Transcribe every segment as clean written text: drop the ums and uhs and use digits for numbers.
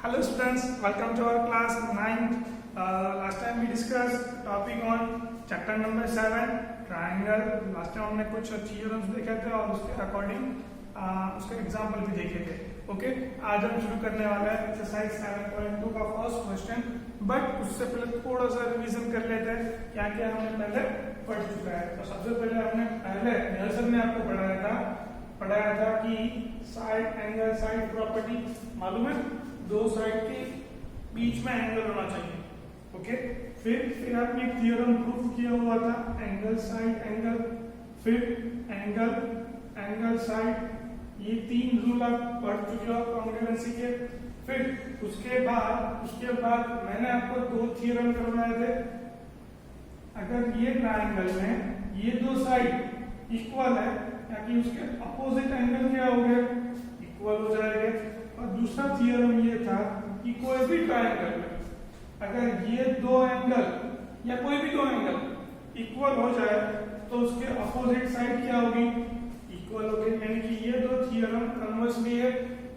Hello students, welcome to our class 9th. Last time we discussed topic on chapter number 7 triangle. Last time हमने कुछ theorems देखे थे और उसके according उसके एग्जाम्पल भी देखे थे. ओके, आज हम शुरू करने वाले हैं एक्सरसाइज 7.2 का फर्स्ट क्वेश्चन. बट उससे पहले थोड़ा सा रिवीजन कर लेते हैं क्या क्या हमने पहले पढ़ चुका है. तो सबसे पहले हमने नेल्सन ने आपको पढ़ाया था कि साइड एंगल साइड प्रॉपर्टी मालूम है, दो साइड के बीच में एंगल होना चाहिए. ओके, फिर आपने एक थ्योरम प्रूव किया हुआ था, एंगल साइड एंगल, फिर एंगल साइड, ये तीन रूल आप पढ़ चुके हो कॉन्ग्रुएंसी के. फिर उसके बाद मैंने आपको दो थ्योरम करवाए थे. अगर ये ट्रायंगल में ये दो साइड इक्वल है ताकि उसके अपोजिट एंगल क्या हो गए, इक्वल हो जाएंगे. और दूसरा थ्योरम ये था कि कोई भी ट्रायंगल में अगर ये दो एंगल या कोई भी दो एंगल इक्वल हो जाए तो उसके अपोजिट साइड क्या होगी, इक्वल होगी. यानी कि ये दो थ्योरम कन्वर्स भी है,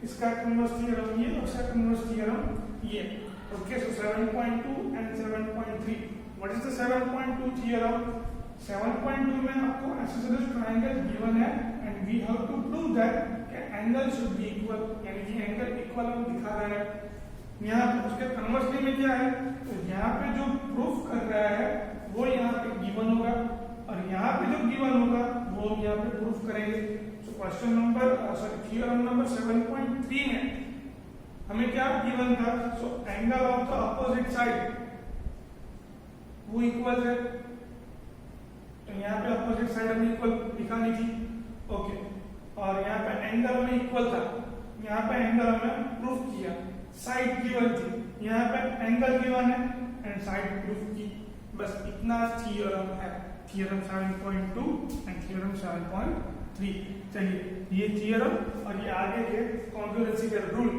इसका कन्वर्स थ्योरम ये और इसका कन्वर्स थ्योरम ये. Okay, so 7.2 and 7.3. What is the 7.2 theorem? 7.2 में आपको आइसोसेलेस ट्रायंगल गिवन है and we have to prove that angle should be equal, यानी कि एंगल इक्वल हम दिखा रहे हैं. यहाँ पे उसके कन्वर्सली में क्या है, तो यहाँ पे जो प्रूफ कर रहा है वो यहाँ पे गिवन होगा और यहाँ पे जो गिवन होगा वो हम यहाँ पे प्रूफ करेंगे. So question number theorem number 7.3 में हमें क्या गिवन था, so angle of the opposite side वो इक्वल है. तो यहाँ पे अपोजिट साइड हमें इक्वल दिखानी थी. ओके, और यहाँ पे एंगल में इक्वल था, यहाँ पे एंगल हमने प्रूफ किया, साइड गिवन थी, यहाँ पे एंगल गिवन है एंड साइड प्रूफ की. बस इतना थ्योरम है, थ्योरम 7.2 एंड थ्योरम 7.3. चलिए, ये थ्योरम और ये आगे के कॉन्ग्रुएंसी के रूल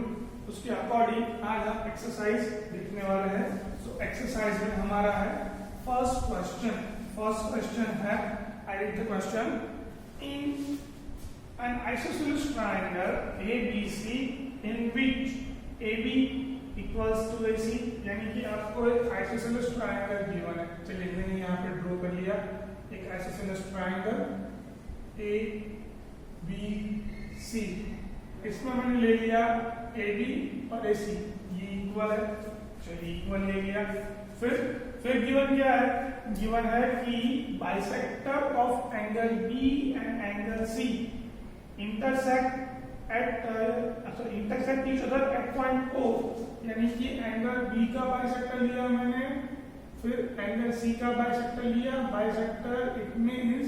उसके अकॉर्डिंग आज हम एक्सरसाइज लिखने वाले हैं. सो एक्सरसाइज में हमारा है फर्स्ट क्वेश्चन है, I read the question. In an isosceles triangle ABC in which AB equals to AC, यानी कि आपको एक isosceles triangle गिवन है. चलिए मैंने यहाँ पे ड्रॉ कर लिया एक isosceles triangle ABC. इसमें मैंने ले लिया AB और AC, ये इक्वल है, चलिए इक्वल ले लिया. फिर गिवन क्या है, गिवन है कि bisector of angle B and angle C intersect each other at point O. यानी कि एंगल B का बाइसेक्टर लिया मैंने, फिर एंगल C का बाइसेक्टर लिया. बाइसेक्टर इट मींस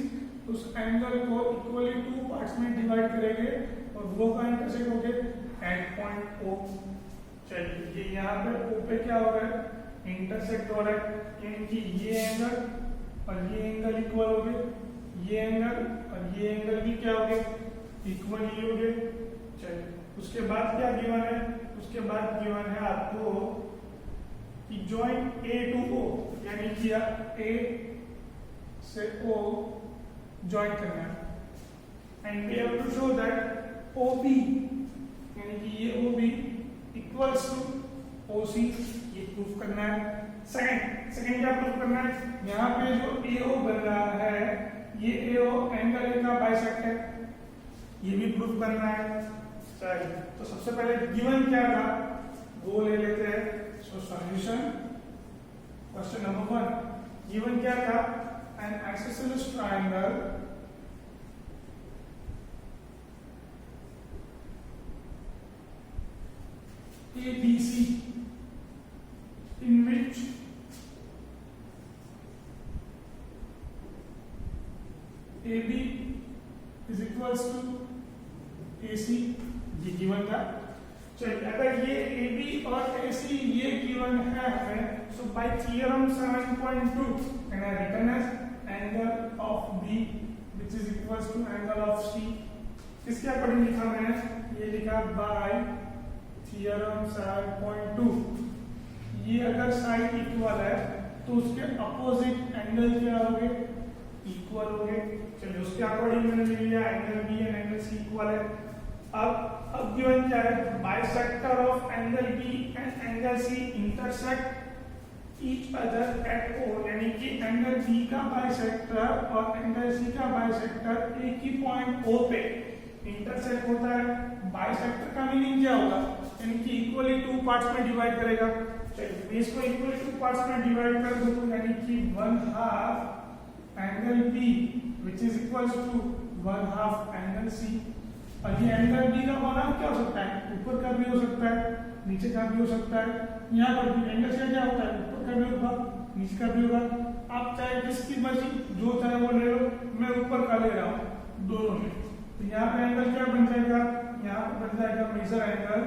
उस एंगल को इक्वली टू पार्ट्स में डिवाइड करेंगे और वो का इंटरसेक्ट हो गए एट पॉइंट O. चलिए, ये यहाँ पे O पे क्या हो रहा है, इंटरसेक्ट हो रहा है, यानी कि ये एंगल और ये एंगल इक्वल हो गए, ये एंगल और ये एंगल भी क्या हो गए, इक्वल ही हो गए. चलिए, उसके बाद क्या गिवन है, उसके बाद गिवन है आपको कि जॉइंट A टू O, यानी कि A से O जॉइन करना है and we have to show that OB, यानी कि ये OB इक्वल्स टू OC, ये प्रूफ करना है. सेकंड क्या प्रूफ करना है, यहाँ पे जो AO बन रहा है ये AO एंगल A का बाइसेक्टर है, ये भी प्रूफ करना है. चलिए, तो सबसे पहले गिवन क्या था वो ले लेते हैं. So solution question number 1, given क्या था, N isosceles triangle ABC in which AB is equals to AC, ये गिवन था. चलिए, अगर ये AB और AC ये गिवन है हमें, so by theorem 7.2 can I written as angle of B which is equals to angle of C. किसके अकॉर्डिंग लिखा मैंने, ये लिखा बाय थ्योरम 7.2. ये अगर साइड इक्वल है तो उसके अपोजिट एंगल क्या हो गए, इक्वल हो गए. चलिए, उसके अकॉर्डिंग मैंने ले लिया angle B and angle C equal है. अब अब गिवन क्या है, bisector of angle B and angle C intersect each other at O, यानी कि एंगल बी का बाइसेक्टर और एंगल सी का बाइसेक्टर एक ही पॉइंट ओ पे इंटरसेक्ट होता है। बाइसेक्टर का मीनिंग क्या होगा, यानी कि इक्वली टू पार्ट्स में डिवाइड करेगा। चलिए इसको इक्वली टू पार्ट्स में डिवाइड कर दो, यानी कि 1/2 angle B which is equals to 1/2 angle C. और ये एंगल बी का बनाम क्या हो सकता है, ऊपर का भी हो सकता है, नीचे का भी हो सकता है। यहाँ पर भी एंगल से क्या होता है, ऊपर का भी होगा, नीचे का भी होगा। आप चाहे जिसकी मर्जी जो चाहे वो ले लो, मैं ऊपर का ले रहा हूँ दोनों में। तो यहाँ पे एंगल क्या बन जाएगा, यहाँ पे बन जाएगा major angle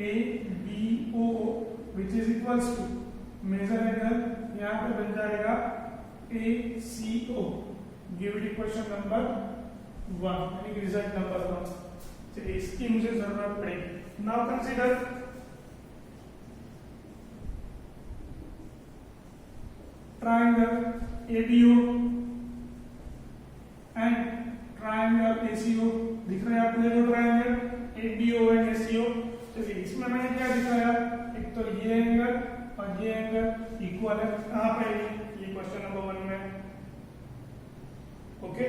A B O which is equals to major angle यहाँ पे बन जाएगा A C O. Give it equation number 1, यानी रिजल्ट नंबर 1। चलिए इसकी मुझे जरूरत पड़ेगी। Now consider triangle ABO and triangle ACO. दिख रहा है आपको ये ट्राइंगल एबीओ एंड एसीओ। चलिए इसमें मैंने क्या दिखाया, एक तो ये एंगल और ये एंगल इक्वल है। कहां पे ये क्वेश्चन नंबर 1 में। ओके,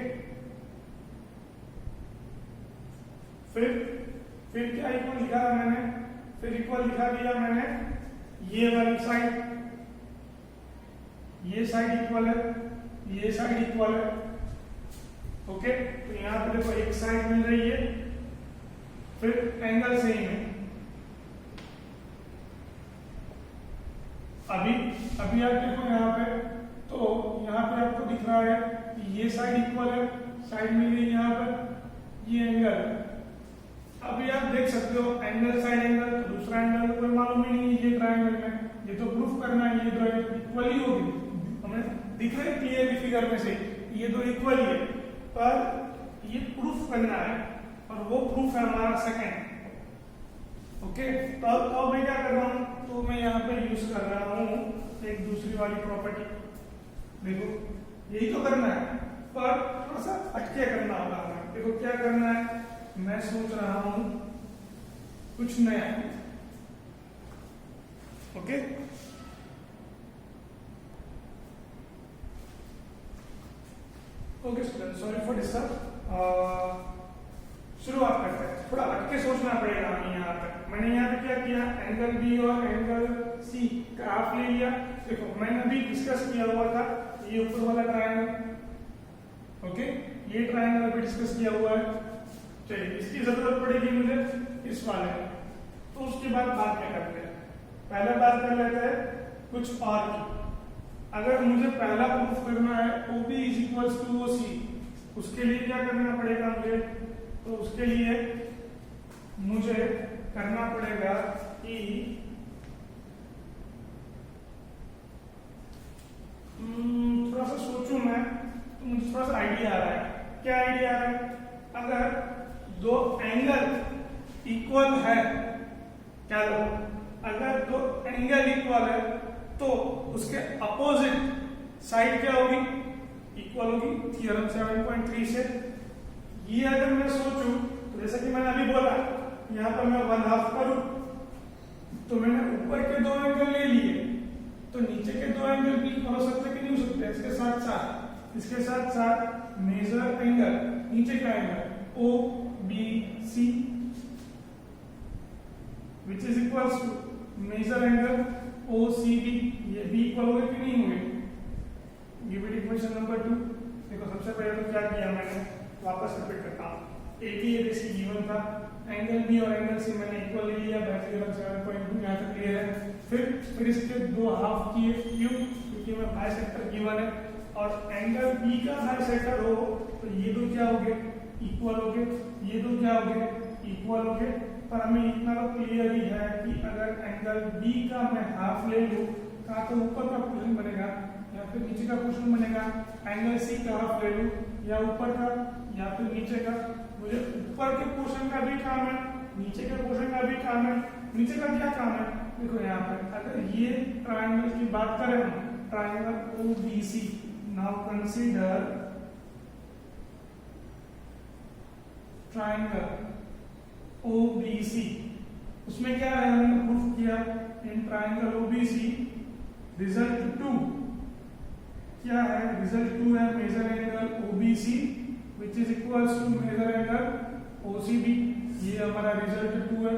फिर क्या इक्वल लिखा है मैंने, फिर इक्वल लिखा दिया मैंने ये वाली साइड, ये साइड इक्वल है, ये साइड इक्वल है। ओके, तो यहां पे देखो एक साइड मिल रही है, फिर एंगल सेम है। अभी आप देखो यहाँ पे, तो यहाँ पे आपको दिख रहा है कि ये साइड इक्वल है, साइड मिल रही है यहाँ पर, ये एंगल। अभी आप देख सकते हो एंगल साइड एंगल, तो दूसरा एंगल कोई मालूम ही नहीं है ये ट्रायंगल में। ये तो प्रूफ करना है ये दो इक्वल ही होगी, हमें दिख रहा है क्लियरली फिगर में से ये दो इक्वल ही है, पर ये प्रूफ करना है और वो प्रूफ है हमारा सेकंड। ओके, तो अब मैं क्या कर रहा हूँ, तो मैं यहाँ पे यूज कर रहा हूँ एक दूसरी वाली प्रॉपर्टी। देखो यही तो करना है, पर थोड़ा सा हटके करना होगा हमें। देखो क्या करना है, मैं सोच रहा हूं कुछ नया। Okay, okay student, sorry for disturb. शुरुआत करते हैं, थोड़ा हटके सोचना पड़ेगा हमें। यहाँ तक मैंने यहाँ पे क्या किया, एंगल बी और एंगल सी का हाफ ले लिया। देखो मैंने अभी डिस्कस किया हुआ था ये ऊपर वाला ट्रायंगल। ओके, ये ट्रायंगल अभी डिस्कस किया हुआ है। चलिए इसकी जरूरत पड़ेगी मुझे इस वाले, तो उसके बाद में करते हैं। पहले बात कर लेते हैं कुछ और की। अगर मुझे पहला प्रूफ करना है OB is equals to OC, उसके लिए क्या करना पड़ेगा मुझे, तो उसके लिए मुझे करना पड़ेगा कि थोड़ा सा सोचूं मैं, तो मुझे थोड़ा सा आइडिया आ रहा है। क्या आइडिया आ रहा है, अगर दो एंगल इक्वल है, क्या लो, अगर दो एंगल इक्वल है तो उसके अपोजिट साइड क्या होगी, इक्वल होगी। थ्योरम 7.3 से ये अगर मैं सोचूं, तो जैसा कि मैंने अभी बोला यहाँ पर मैं 1/2 करूं, तो मैंने ऊपर के दो एंगल ले लिए, तो नीचे के दो एंगल भी इक्वल हो सकते कि नहीं हो सकते। इसके साथ साथ मेजर एंगल, नीचे का angle OBC which is equals to major angle OCB, ये भी इक्वल होंगे कि नहीं होंगे। Give it equation number 2। देखो सबसे पहले तो क्या किया मैंने, वापस रिपीट करता हूँ। AB और AC गिवन था, एंगल B और एंगल C मैंने इक्वल ले लिया, थ्योरम 7.2 यहाँ तक क्लियर है। फिर इसके दो हाफ किए क्यों, क्योंकि मैं बाइसेक्टर गिवन है, और एंगल B का बाइसेक्टर हो तो ये दो क्या हो गए, इक्वल हो गए, ये दो क्या हो गए, इक्वल हो गए। पर हमें इतना तो क्लियर ही है कि अगर एंगल B का मैं हाफ ले लूं, का तो ऊपर का पोर्शन बनेगा या फिर नीचे का पोर्शन बनेगा। एंगल C का हाफ ले लूं, या ऊपर का या फिर नीचे का। मुझे ऊपर के पोर्शन का भी काम है, नीचे के पोर्शन का भी काम है। नीचे का क्या काम है, देखो यहाँ पर अगर ये ट्राइंगल की बात करें हम, triangle OBC। Now consider triangle OBC, उसमें क्या है हमने प्रूफ किया इन ट्राइंगल OBC रिजल्ट 2 क्या है, रिजल्ट 2 है major angle OBC which is equals to major angle OCB। ये हमारा रिजल्ट 2 है।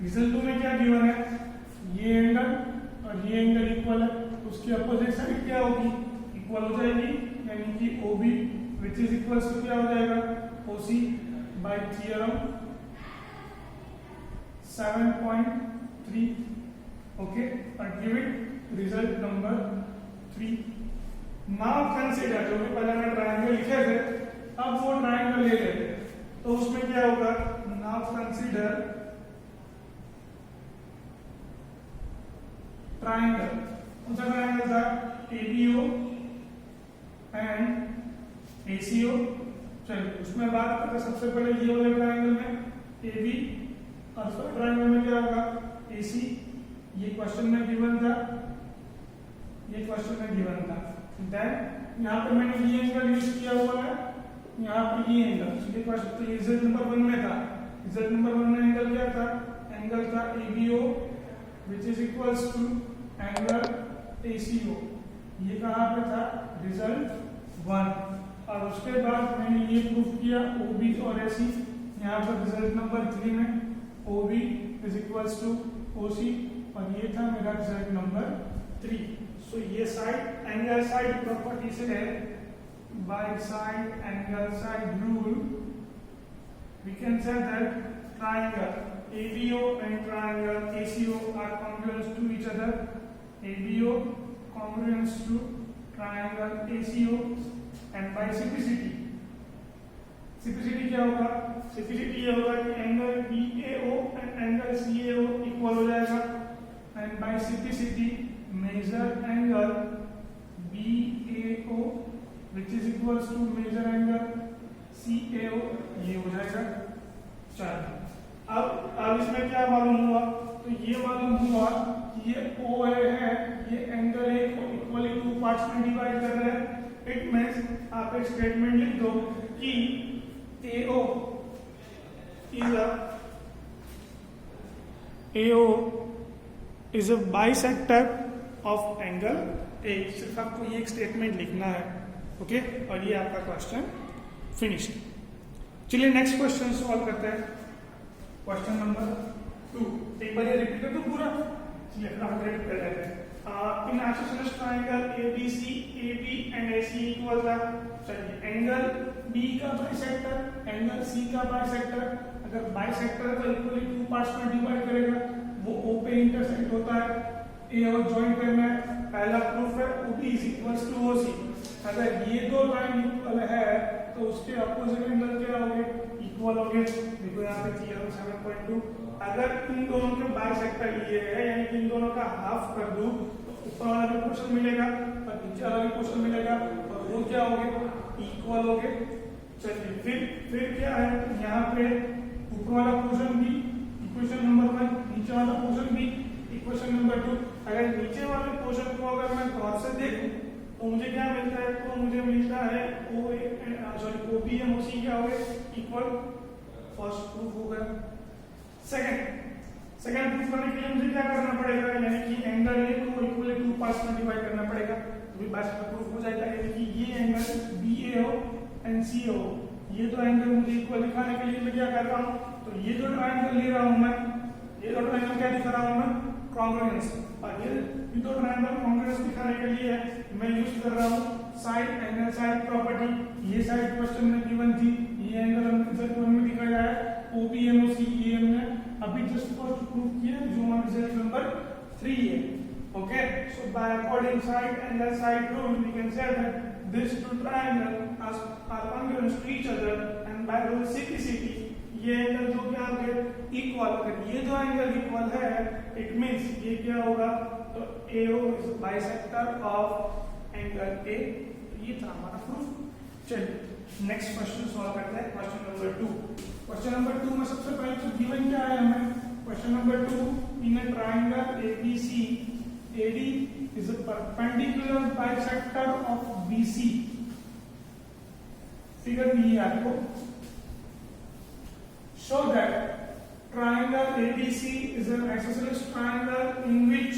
रिजल्ट 2 में क्या गिवन है, ये एंगल और ये एंगल इक्वल है, उसकी अपोजिट साइड क्या होगी, इक्वल हो जाएगी, यानी कि OB which is equals to क्या हो जाएगा, OC बाय थ्योरम 7.3। ओके, और give it result number 3। Now consider, जो भी पहले हमने ट्रायंगल लिखे थे अब वो ट्रायंगल ले लेते हैं, तो उसमें क्या होगा, नाउ कंसीडर ट्रायंगल, कौन सा ट्रायंगल था, ABO एंड ACO। चलिए उसमें बात करते हैं, सबसे पहले ये वाले ट्रायंगल में AB और फर्स्ट ट्रायंगल में क्या होगा, AC। ये क्वेश्चन में गिवन था, ये क्वेश्चन में गिवन था। देन यहाँ पे मैंने ये एंगल यूज किया हुआ है, यहाँ पे ये एंगल, ये क्वेश्चन तो रिजल्ट नंबर 1 में था। रिजल्ट नंबर 1 में एंगल क्या था, एंगल था ABO which is equals to angle ACO। ये कहाँ पे था, रिजल्ट 1। और उसके बाद मैंने ये प्रूफ किया OB और AC, यहाँ पर रिजल्ट नंबर 3 में OB is equals to OC, और ये था मेरा रिजल्ट नंबर 3। सो ये साइड एंगल साइड प्रॉपर्टी से है, by side angle side rule we can say that triangle ABO and triangle ACO are congruent to each other। ABO congruent to triangle ACO and by simplicity, simplicity क्या होगा, simplicity ये होगा कि angle BAO and angle CAO equal हो जाएगा, and by simplicity measure angle BAO which is equals to measure angle CAO, ये हो जाएगा। चलो अब इसमें क्या मालूम हुआ, तो ये मालूम हुआ कि ये OA है, ये एंगल A को इक्वली 2 पार्ट्स में डिवाइड कर रहे हैं। इट मींस आप एक स्टेटमेंट लिख दो कि AO is a bisector of angle A। सिर्फ आपको ये एक स्टेटमेंट लिखना है, ओके, और ये आपका क्वेश्चन फिनिश। चलिए नेक्स्ट क्वेश्चन सॉल्व करते हैं, क्वेश्चन नंबर 2। एक बार ये रिपीट कर दो पूरा, चलिए फिर हम रेड कर लेते हैं। In isosceles triangle ABC, AB and AC equal था। चलिए एंगल B का बाइसेक्टर, एंगल C का बाइसेक्टर, अगर बाइसेक्टर है तो इक्वली 2 पार्ट्स में डिवाइड करेगा, वो O पे इंटरसेक्ट होता है, A और ज्वाइन करना है। पहला प्रूफ है OB is equals to OC। अगर ये दो लाइन इक्वल है तो उसके अपोजिट एंगल क्या होंगे, इक्वल होंगे। देखो यहाँ पे थ्योरम 7.2, अगर इन दोनों के बाइसेक्टर लिए है, यानी कि इन दोनों का हाफ कर दूं तो ऊपर वाला भी पोर्शन मिलेगा और नीचे वाला भी पोर्शन मिलेगा, और वो क्या होंगे, इक्वल होंगे। चलिए फिर क्या है, यहाँ पे ऊपर वाला पोर्शन भी इक्वेशन नंबर 1, नीचे वाला पोर्शन भी इक्वेशन नंबर 2। अगर नीचे वाले पोर्शन को अगर मैं गौर से देखूं तो मुझे क्या मिलता है, तो मुझे मिलता है OB एंड OC क्या हो गए, इक्वल। फर्स्ट प्रूफ हो गया। सेकंड प्रूफ करने के लिए मुझे क्या करना पड़ेगा, यानी कि एंगल A को इक्वली 2 पार्ट्स में डिवाइड करना पड़ेगा, तो भी बात का प्रूफ हो जाएगा। यानी कि ये एंगल BAO एंड CO, ये दो एंगल मुझे इक्वल दिखाने के लिए मैं क्या कर रहा हूँ, तो ये जो ट्रायंगल ले रहा हूँ मैं, ये दो ट्रायंगल क्या दिखा रहा हूँ मैं, कॉन्ग्रुएंस। और ये दो ट्रायंगल कॉन्ग्रुएंस दिखाने के लिए मैं यूज कर रहा हूँ साइड एंगल साइड प्रॉपर्टी। ये साइड क्वेश्चन में गिवन थी, ये एंगल हमने रिजल्ट में दिखाया है OB एंड OC, ये हमने अभी जस्ट प्रूव किया जो हमारा रिजल्ट नंबर 3 है। Okay, so by according side angle side rule we can say that this two triangle are congruent to each other and by rule simplicity ये angle जो क्या होंगे, इक्वल। अगर ये दो एंगल इक्वल है इट मींस ये क्या होगा, तो AO is bisector of angle A। ये था हमारा प्रूफ। चलिए नेक्स्ट क्वेश्चन सॉल्व करते हैं, क्वेश्चन नंबर 2। क्वेश्चन नंबर 2 में सबसे पहले तो गिवन क्या है हमें, question number 2, in a triangle ABC AD is a perpendicular bisector of BC। Figure दी है आपको, show that triangle ABC is an isosceles triangle in which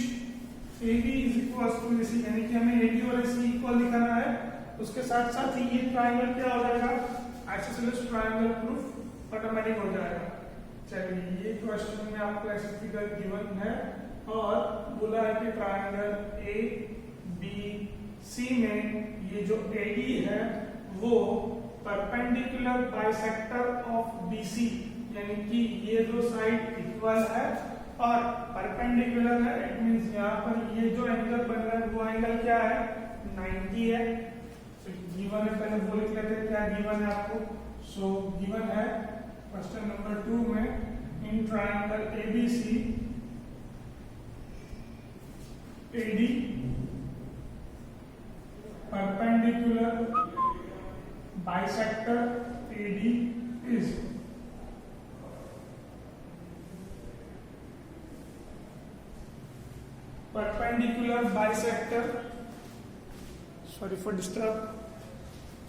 AB is equals to AC, यानी कि हमें AD और AC इक्वल दिखाना है। उसके साथ साथ ही ये ट्राइंगल क्या हो जाएगा, आइसोसेलेस ट्राइंगल प्रूफ ऑटोमेटिक हो जाएगा। चलिए, ये क्वेश्चन में आपको ऐसे फिगर गिवन है और बोला है कि ट्राइंगल ए बी सी में ये जो AD है वो परपेंडिकुलर बाइसेक्टर ऑफ BC, यानी कि ये दो साइड इक्वल है और परपेंडिकुलर है। इट मींस यहाँ पर ये जो एंगल बन रहा है वो एंगल क्या है, 90 है। तो गिवन है, पहले वो लिख लेते हैं क्या गिवन है आपको। सो गिवन है क्वेश्चन नंबर 2 में, in triangle ABC AD perpendicular bisector AD is perpendicular bisector, sorry for disturb,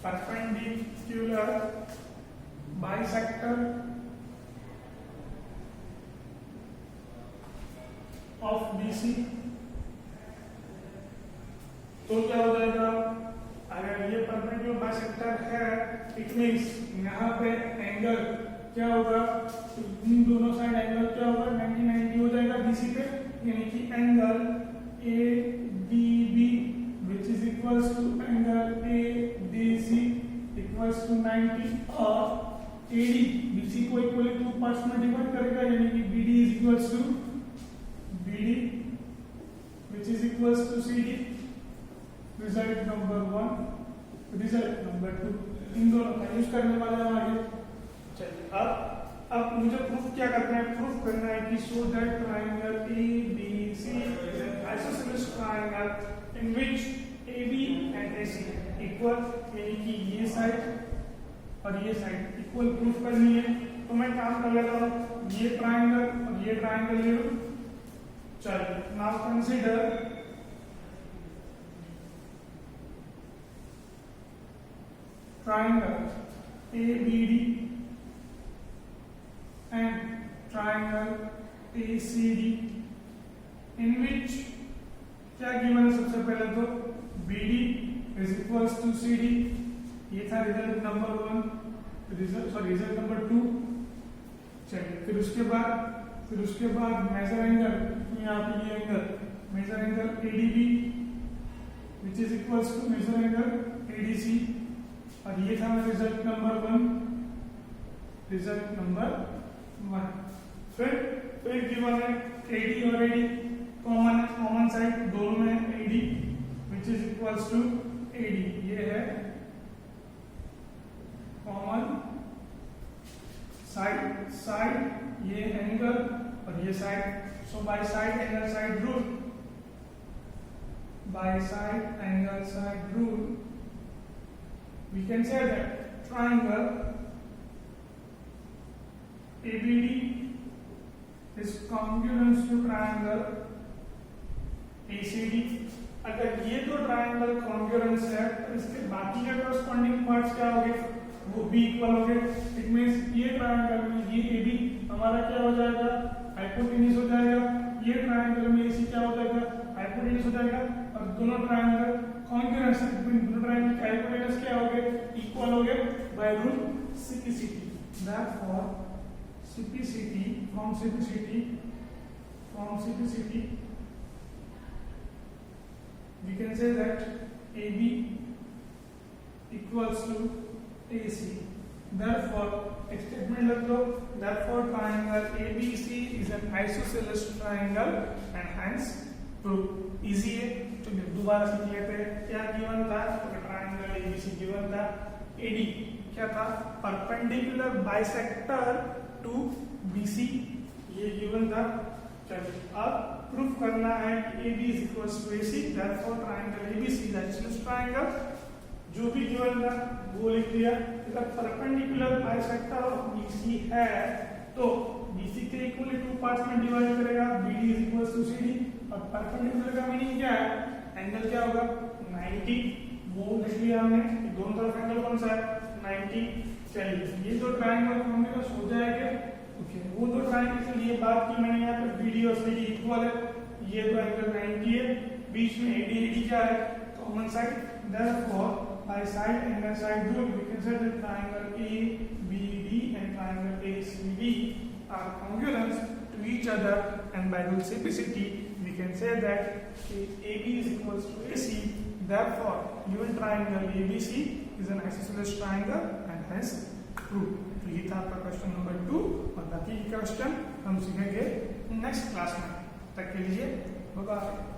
perpendicular bisector of BC। तो क्या हो जाएगा, अगर ये परपेंडिकुलर बाइसेक्टर है इट मींस यहाँ पे एंगल क्या होगा, इन दोनों साइड एंगल क्या होगा, 90 हो जाएगा BC पे, यानी कि angle ADB which is equals to angle ADC equals to 90 और AD BC को इक्वली 2 पार्ट्स में डिवाइड करेगा, यानी कि BD is equals to BD which is equals to CD। Result number 1, result number 2, इन दोनों का यूज करने वाले हैं आगे। चलिए, अब मुझे प्रूफ क्या करना है, प्रूफ करना है कि so that triangle ABC is an isosceles triangle in which AB and AC equal, यानी कि ये साइड और ये साइड इक्वल प्रूफ करनी है। तो मैं काम कर लेता हूँ, ये ट्रायंगल और ये ट्रायंगल ले लो। चलिए, now consider triangle ABD and triangle ACD in which क्या गिवन है, सबसे पहले तो BD is equals to CD, ये था रिजल्ट नंबर 1, रिजल्ट नंबर 2। चलिए, फिर उसके बाद मेजर एंगल, यहाँ पे ये angle major angle ADB which is equals to major angle ADC, और ये था मेरा रिजल्ट नंबर 1, रिजल्ट नंबर 1। फिर गिवन है AD और AD कॉमन साइड दोनों में AD which is equals to AD, ये है कॉमन साइड, ये एंगल और ये side. So bye side angle side rule, bye side angle side rule we can say that triangle ABD is congruent to triangle ACD। अगर ये दो triangle congruence है तो इसके बाकी के कॉरस्पॉन्डिंग पार्ट्स क्या हो गए, वो भी इक्वल हो गए। इट मींस ये ट्रायंगल में ये AB हमारा क्या हो जाएगा, हाइपोटेन्यूज हो जाएगा, ये ट्रायंगल में AC क्या हो जाएगा, हाइपोटेन्यूज हो जाएगा। और दोनों ट्रायंगल कॉन्ग्रुएंस है, दोनों ट्रायंगल के हाइपोटेन्यूज क्या हो गए, इक्वल हो गए by rule CPCT। Therefore from CPCT we can say that AB equals to AC। Therefore statement लग दो, therefore triangle ABC is an isosceles triangle and hence proof। easy है, तो दोबारा सीख लेते हैं। क्या गिवन था, तो ट्रायंगल ABC गिवन था, AD क्या था, परपेंडिकुलर बाइसेक्टर टू BC, ये गिवन था। चलिए, अब प्रूफ करना है कि AB is equals to AC, therefore triangle ABC is an isosceles triangle। जो भी गिवन था वो लिख दिया। अगर परपेंडिकुलर बाइसेक्टर ऑफ BC है तो BC के इक्वली 2 पार्ट्स में डिवाइड करेगा, BD is equals to CD। और परपेंडिकुलर का मीनिंग क्या है, एंगल क्या होगा, 90। वो लिख लिया हमने, दोनों तरफ एंगल कौन सा है, 90। चलिए ये दो ट्राइंगल हमारे पास हो जाएंगे। ओके, वो दो ट्राइंगल के लिए बात की मैंने यहाँ पे BD और CD इक्वल है, ये दो एंगल 90 है, बीच में AD क्या है common side, therefore by side and side rule we can say that triangle ABD and triangle ACD are congruent to each other, and by rule simplicity we can say that AB is equals to AC, therefore given triangle ABC is an isosceles triangle and hence true। तो ये था आपका question number 2 और बाकी question हम सीखेंगे next class में। तक के लिए बाय बाय।